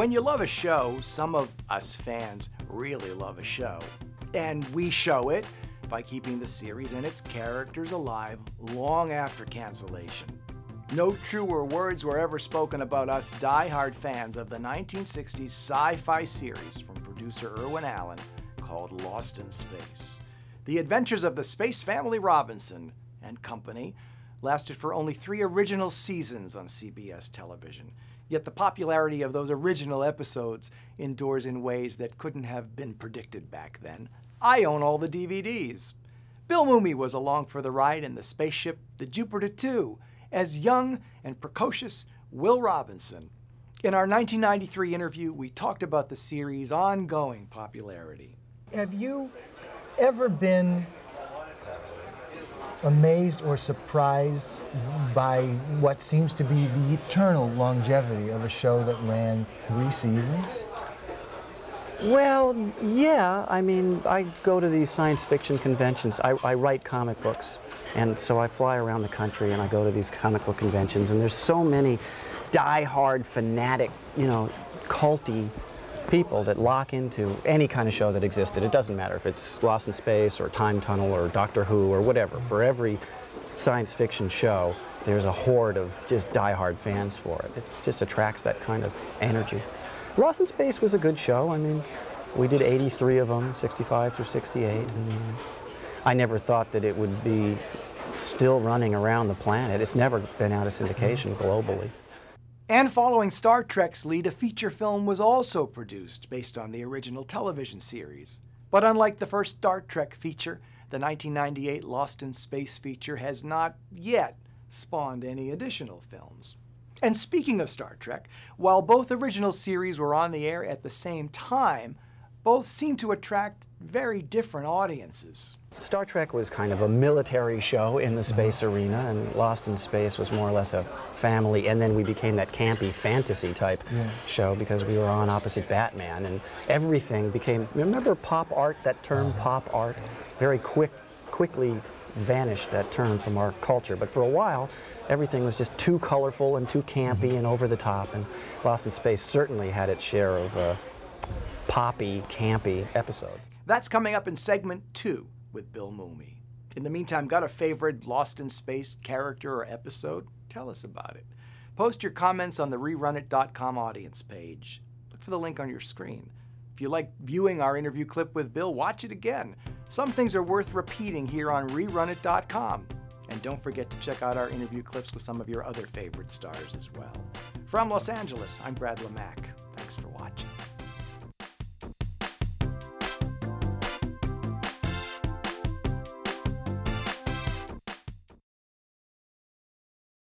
When you love a show, some of us fans really love a show. And we show it by keeping the series and its characters alive long after cancellation. No truer words were ever spoken about us die-hard fans of the 1960s sci-fi series from producer Irwin Allen called Lost in Space. The adventures of the Space Family Robinson and Company lasted for only 3 original seasons on CBS television. Yet the popularity of those original episodes endures in ways that couldn't have been predicted back then. I own all the DVDs. Bill Mumy was along for the ride in the spaceship the Jupiter 2 as young and precocious Will Robinson. In our 1993 interview, we talked about the series' ongoing popularity. Have you ever been amazed or surprised by what seems to be the eternal longevity of a show that ran 3 seasons? Well, yeah. I mean, I go to these science fiction conventions. I write comic books, and so I fly around the country and I go to these comic book conventions, and there's so many die-hard, fanatic, culty people that lock into any kind of show that existed. It doesn't matter if it's Lost in Space or Time Tunnel or Doctor Who or whatever. For every science fiction show, there's a horde of just die-hard fans for it. It just attracts that kind of energy. Lost in Space was a good show. I mean, we did 83 of them, 65 through 68. I never thought that it would be still running around the planet. It's never been out of syndication globally. And following Star Trek's lead, a feature film was also produced based on the original television series. But unlike the first Star Trek feature, the 1998 Lost in Space feature has not yet spawned any additional films. And speaking of Star Trek, while both original series were on the air at the same time, both seem to attract very different audiences. Star Trek was kind of a military show in the space arena, and Lost in Space was more or less a family, and then we became that campy fantasy type show because we were on opposite Batman, and everything became, remember pop art, that term pop art? Very quickly vanished, that term, from our culture, but for a while everything was just too colorful and too campy and over the top, and Lost in Space certainly had its share of poppy, campy episodes. That's coming up in segment 2 with Bill Mumy. In the meantime, got a favorite Lost in Space character or episode? Tell us about it. Post your comments on the RerunIt.com audience page. Look for the link on your screen. If you like viewing our interview clip with Bill, watch it again. Some things are worth repeating here on RerunIt.com. And don't forget to check out our interview clips with some of your other favorite stars as well. From Los Angeles, I'm Brad Lemack.